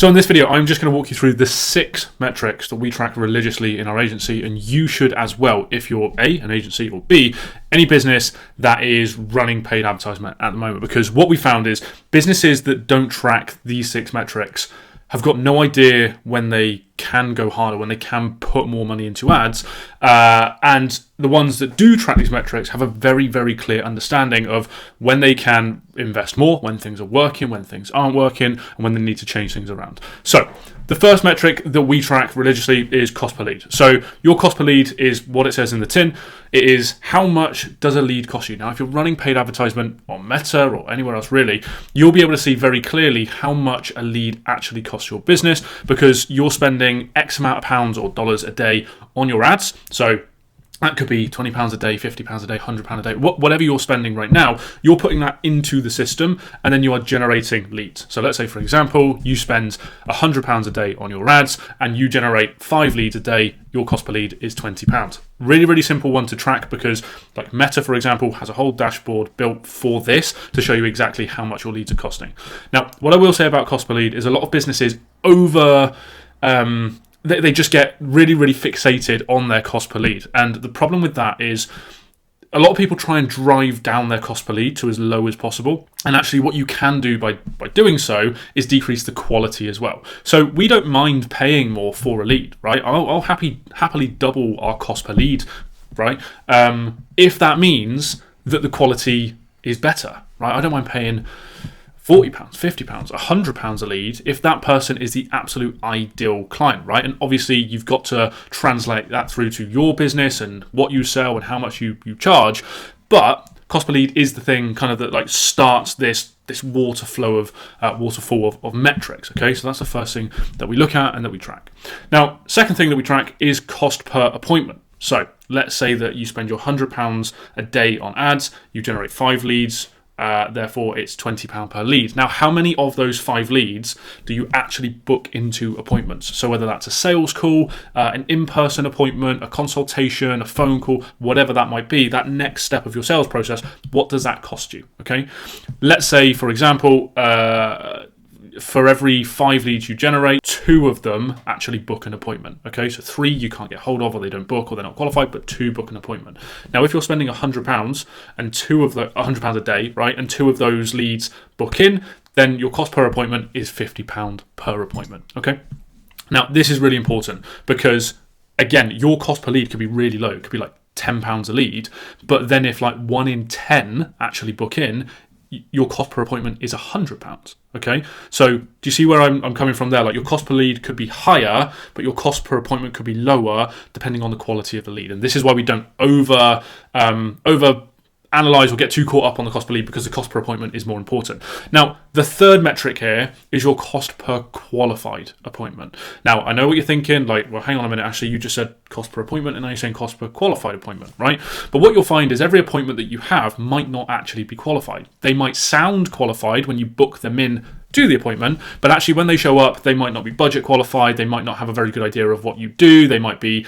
So in this video, I'm just going to walk you through the 6 metrics that we track religiously in our agency, and you should as well if you're A, an agency, or B, any business that is running paid advertisement at the moment. Because what we found is businesses that don't track these 6 metrics have got no idea when they can go harder, when they can put more money into ads. And the ones that do track these metrics have a very, very clear understanding of when they can invest more, when things are working, when things aren't working, and when they need to change things around. So the first metric that we track religiously is cost per lead. So your cost per lead is what it says in the tin. It is how much does a lead cost you. Now, if you're running paid advertisement on Meta or anywhere else really, you'll be able to see very clearly how much a lead actually costs your business, because you're spending X amount of pounds or dollars a day on your ads. So that could be £20 a day, £50 a day, £100 a day, whatever you're spending right now, you're putting that into the system and then you are generating leads. So let's say, for example, you spend £100 a day on your ads and you generate 5 leads a day, your cost per lead is £20. Really, really simple one to track, because like Meta, for example, has a whole dashboard built for this to show you exactly how much your leads are costing. Now, what I will say about cost per lead is a lot of businesses they just get really, really fixated on their cost per lead. And the problem with that is a lot of people try and drive down their cost per lead to as low as possible. And actually what you can do by doing so is decrease the quality as well. So we don't mind paying more for a lead, right? I'll happily double our cost per lead, right? If that means that the quality is better, right? I don't mind paying £40, £50, £100 a lead if that person is the absolute ideal client, right? And obviously you've got to translate that through to your business and what you sell and how much you charge. But cost per lead is the thing kind of that like starts this waterfall of metrics. Okay, so that's the first thing that we look at and that we track. Now, second thing that we track is cost per appointment. So let's say that you spend your £100 a day on ads, you generate 5 leads. Therefore, it's £20 per lead. Now, how many of those 5 leads do you actually book into appointments? So whether that's a sales call, an in-person appointment, a consultation, a phone call, whatever that might be, that next step of your sales process, what does that cost you? Okay, let's say, for example, for every 5 leads you generate, 2 of them actually book an appointment. Okay, so 3 you can't get hold of, or they don't book, or they're not qualified, but 2 book an appointment. Now, if you're spending £100 and £100 a day, right, and 2 of those leads book in, then your cost per appointment is £50 per appointment. Okay, now this is really important because, again, your cost per lead could be really low. It could be like £10 a lead, but then if like 1 in 10 actually book in, your cost per appointment is £100. Okay, so do you see where I'm coming from there? Like your cost per lead could be higher, but your cost per appointment could be lower depending on the quality of the lead. And this is why we don't over analyze or get too caught up on the cost per lead, because the cost per appointment is more important. Now, the third metric here is your cost per qualified appointment. Now, I know what you're thinking, like, well, hang on a minute, actually, you just said cost per appointment and now you're saying cost per qualified appointment, right? But what you'll find is every appointment that you have might not actually be qualified. They might sound qualified when you book them in to the appointment, but actually when they show up, they might not be budget qualified, they might not have a very good idea of what you do, they might be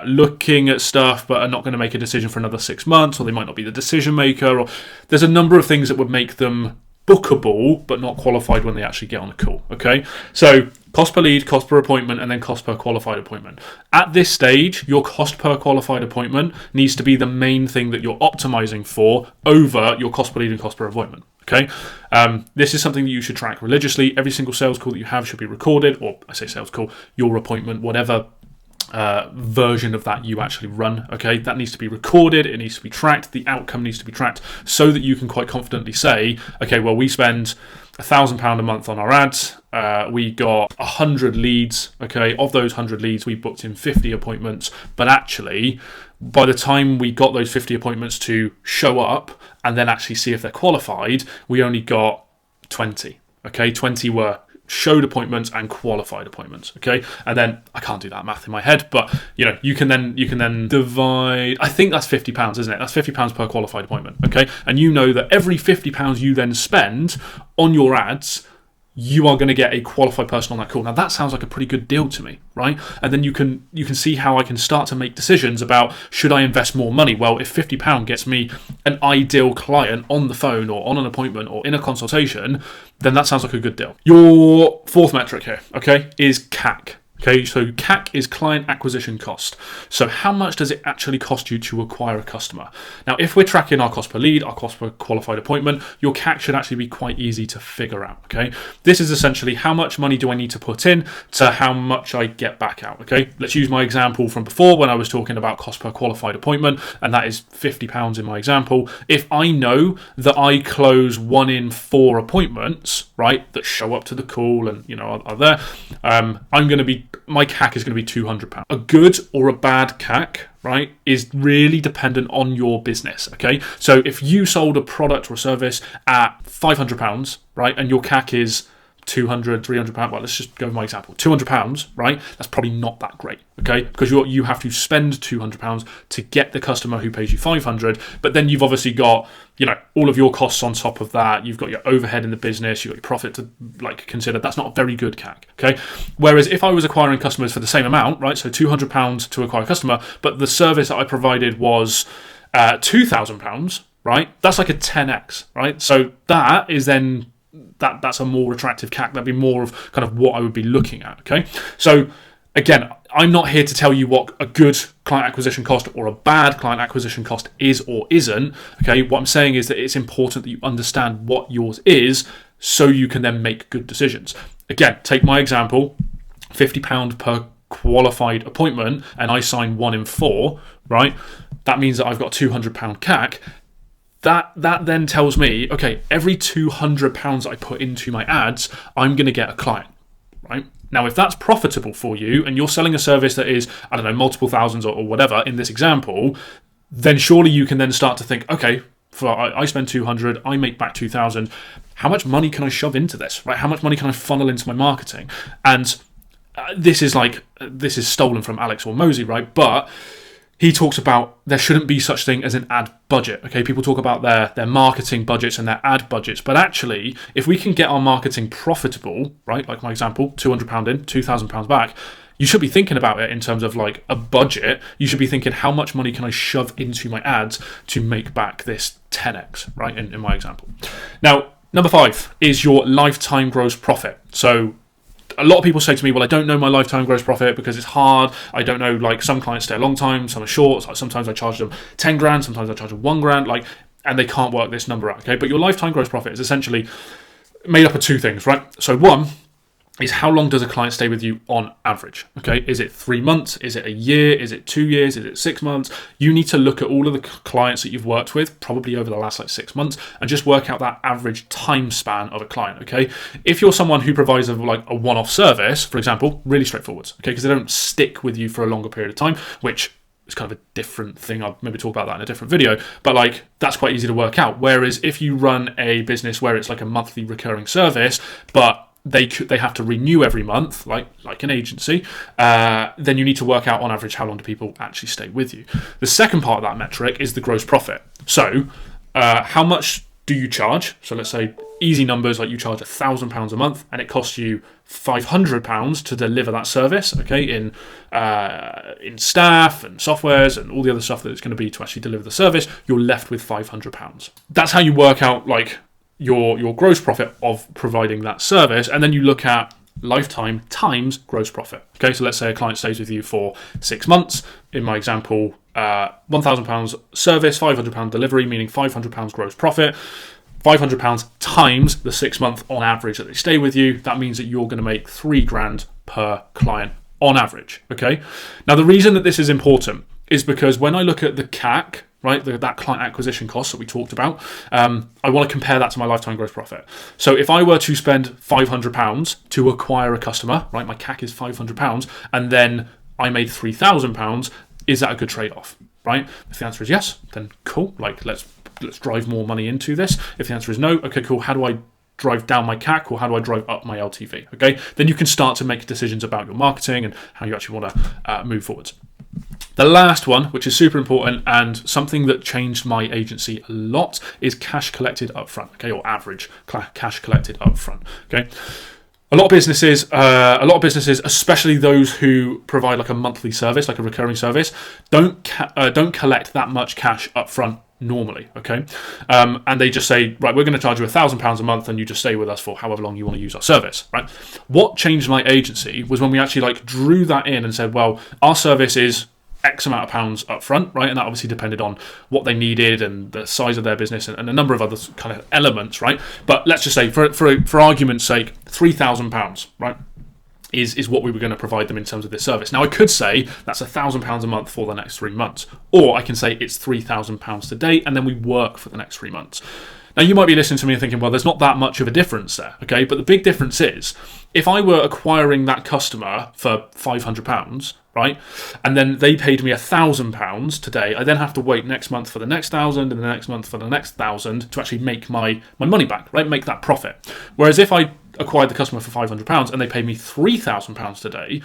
looking at stuff but are not going to make a decision for another 6 months, or they might not be the decision maker, or there's a number of things that would make them bookable but not qualified when they actually get on a call. Okay, so cost per lead, cost per appointment, and then cost per qualified appointment. At this stage, your cost per qualified appointment needs to be the main thing that you're optimizing for over your cost per lead and cost per appointment. Okay, this is something that you should track religiously. Every single sales call that you have should be recorded, or I say sales call, your appointment, whatever version of that you actually run. Okay, that needs to be recorded, it needs to be tracked, the outcome needs to be tracked, so that you can quite confidently say, okay, well, we spend £1,000 a month on our ads, we got 100 leads. Okay, of those 100 leads, we booked in 50 appointments, but actually by the time we got those 50 appointments to show up and then actually see if they're qualified, we only got 20. Okay, 20 were showed appointments and qualified appointments. Okay, and then I can't do that math in my head, but you can then divide. I think that's £50, isn't it? That's £50 per qualified appointment. Okay, and you know that every £50 you then spend on your ads, you are going to get a qualified person on that call. Now that sounds like a pretty good deal to me, right? And then you can see how I can start to make decisions about, should I invest more money? Well, if £50 gets me an ideal client on the phone or on an appointment or in a consultation, then that sounds like a good deal. Your fourth metric here, okay, is CAC. Okay, so CAC is client acquisition cost. So how much does it actually cost you to acquire a customer? Now, if we're tracking our cost per lead, our cost per qualified appointment, your CAC should actually be quite easy to figure out. Okay, this is essentially how much money do I need to put in to how much I get back out. Okay, let's use my example from before when I was talking about cost per qualified appointment, and that is £50 in my example. If I know that I close 1 in 4 appointments, right, that show up to the call and are there, my CAC is going to be £200. A good or a bad CAC, right, is really dependent on your business, okay? So if you sold a product or a service at £500, right, and your CAC is £200, £300, well, let's just go with my example, £200, right, that's probably not that great, okay? Because you have to spend £200 to get the customer who pays you £500, but then you've obviously got, all of your costs on top of that. You've got your overhead in the business, you've got your profit to consider. That's not a very good CAC, okay? Whereas if I was acquiring customers for the same amount, right, so £200 to acquire a customer, but the service that I provided was £2,000, right, that's like a 10x, right? So that is then that's a more attractive CAC. That'd be more of kind of what I would be looking at, okay? So again, I'm not here to tell you what a good client acquisition cost or a bad client acquisition cost is or isn't, okay? What I'm saying is that it's important that you understand what yours is so you can then make good decisions. Again, take my example, £50 per qualified appointment, and I sign 1 in 4, right? That means that I've got £200 CAC. That then tells me, okay, every £200 I put into my ads, I'm going to get a client, right? Now, if that's profitable for you and you're selling a service that is, I don't know, multiple thousands or whatever in this example, then surely you can then start to think, okay, I spend 200, I make back 2,000. How much money can I shove into this, right? How much money can I funnel into my marketing? And this is stolen from Alex Hormozi, right? But he talks about there shouldn't be such thing as an ad budget. Okay, people talk about their marketing budgets and their ad budgets, but actually, if we can get our marketing profitable, right, like my example, £200 in, £2,000 back, you should be thinking about it in terms of like a budget. You should be thinking, how much money can I shove into my ads to make back this 10x, right, in my example. Now, number 5 is your lifetime gross profit. So a lot of people say to me, well, I don't know my lifetime gross profit because it's hard. I don't know, like some clients stay a long time, some are short. Sometimes I charge them 10 grand, sometimes I charge them 1 grand, and they can't work this number out, okay? But your lifetime gross profit is essentially made up of 2 things, right? So one is how long does a client stay with you on average, okay? Is it 3 months? Is it a year? Is it 2 years? Is it 6 months? You need to look at all of the clients that you've worked with, probably over the last 6 months, and just work out that average time span of a client, okay? If you're someone who provides a one-off service, for example, really straightforward, okay? Because they don't stick with you for a longer period of time, which is kind of a different thing. I'll maybe talk about that in a different video, but that's quite easy to work out. Whereas if you run a business where it's like a monthly recurring service, but they have to renew every month, like an agency, then you need to work out on average how long do people actually stay with you. The second part of that metric is the gross profit. So how much do you charge? So let's say easy numbers, like you charge £1,000 a month and it costs you £500 to deliver that service, okay, in staff and softwares and all the other stuff that it's going to be to actually deliver the service. You're left with £500. That's how you work out your gross profit of providing that service, and then you look at lifetime times gross profit. Okay, so let's say a client stays with you for 6 months. In my example, £1,000 service, £500 delivery, meaning £500 gross profit. £500 times the 6 month on average that they stay with you. That means that you're going to make 3 grand per client on average. Okay, now the reason that this is important is because when I look at the CAC, right, that client acquisition cost that we talked about, I want to compare that to my lifetime gross profit. So if I were to spend £500 to acquire a customer, right, my CAC is £500, and then I made £3,000, is that a good trade-off, right? If the answer is yes, then cool, let's drive more money into this. If the answer is no, okay, cool, how do I drive down my CAC, or how do I drive up my LTV, okay? Then you can start to make decisions about your marketing and how you actually want to move forwards. The last one, which is super important and something that changed my agency a lot, is cash collected up front, okay, or average cash collected up front, okay. A lot of businesses, especially those who provide like a monthly service, like a recurring service, don't collect that much cash up front normally, okay? And they just say, right, we're going to charge you £1,000 a month, and you just stay with us for however long you want to use our service, right? What changed my agency was when we actually like drew that in and said, well, our service is X amount of pounds up front, right? And that obviously depended on what they needed and the size of their business and a number of other kind of elements, right? But let's just say, for argument's sake, £3,000, right, is what we were going to provide them in terms of this service. Now, I could say that's £1,000 a month for the next 3 months, or I can say it's £3,000 to date, and then we work for the next 3 months. Now, you might be listening to me and thinking, well, there's not that much of a difference there, okay? But the big difference is, if I were acquiring that customer for £500, right, and then they paid me £1,000 today, I then have to wait next month for the next 1,000 and the next month for the next 1,000 to actually make my money back, right, make that profit. Whereas if I acquired the customer for £500 and they paid me £3,000 today,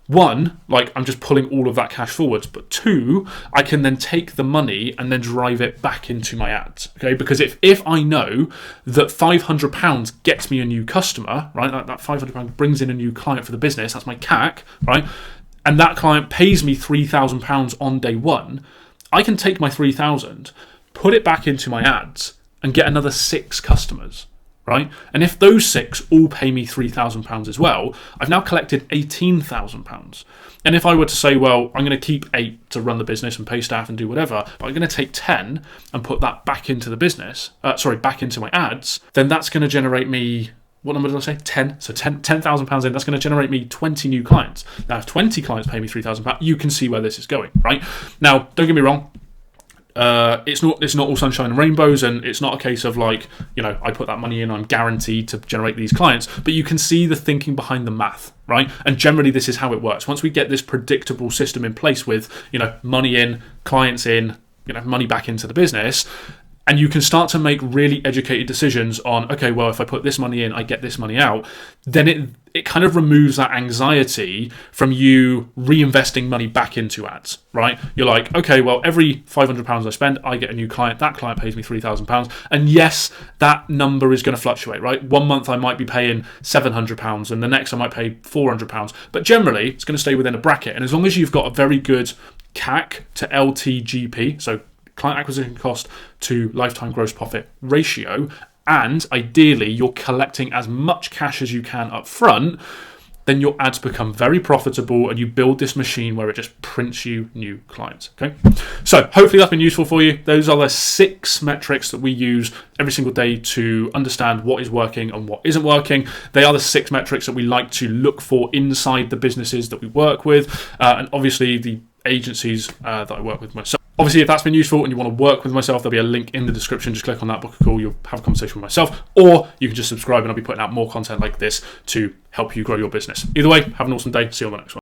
one, like, I'm just pulling all of that cash forwards, but two, I can then take the money and then drive it back into my ads, okay? Because if I know that £500 gets me a new customer, right, that £500 brings in a new client for the business, that's my CAC, right, and that client pays me £3,000 on day one, I can take my £3,000, put it back into my ads, and get another 6 customers, right? And if those 6 all pay me £3,000 as well, I've now collected £18,000. And if I were to say, well, I'm going to keep 8 to run the business and pay staff and do whatever, but I'm going to take 10 and put that back into the business, back into my ads, then that's going to generate me, what number did I say? 10. So £10,000 in, that's going to generate me 20 new clients. Now, if 20 clients pay me £3,000, you can see where this is going, right? Now, don't get me wrong. It's not all sunshine and rainbows, and it's not a case of like, you know, I put that money in, I'm guaranteed to generate these clients, but you can see the thinking behind the math, right? And generally this is how it works. Once we get this predictable system in place with, you know, money in, clients in, you know, money back into the business, and you can start to make really educated decisions on, okay, well, if I put this money in, I get this money out, then it kind of removes that anxiety from you reinvesting money back into ads, right? You're like, okay, well, every £500 I spend, I get a new client. That client pays me £3,000. And yes, that number is going to fluctuate, right? One month I might be paying £700 and the next I might pay £400. But generally, it's going to stay within a bracket. And as long as you've got a very good CAC to LTGP, so client acquisition cost to lifetime gross profit ratio, and ideally you're collecting as much cash as you can up front, then your ads become very profitable and you build this machine where it just prints you new clients, okay? So hopefully that's been useful for you. Those are the 6 metrics that we use every single day to understand what is working and what isn't working. They are the 6 metrics that we like to look for inside the businesses that we work with, and obviously the agencies that I work with myself. Obviously, if that's been useful and you want to work with myself, there'll be a link in the description. Just click on that, book a call, you'll have a conversation with myself, or you can just subscribe and I'll be putting out more content like this to help you grow your business. Either way, have an awesome day. See you on the next one.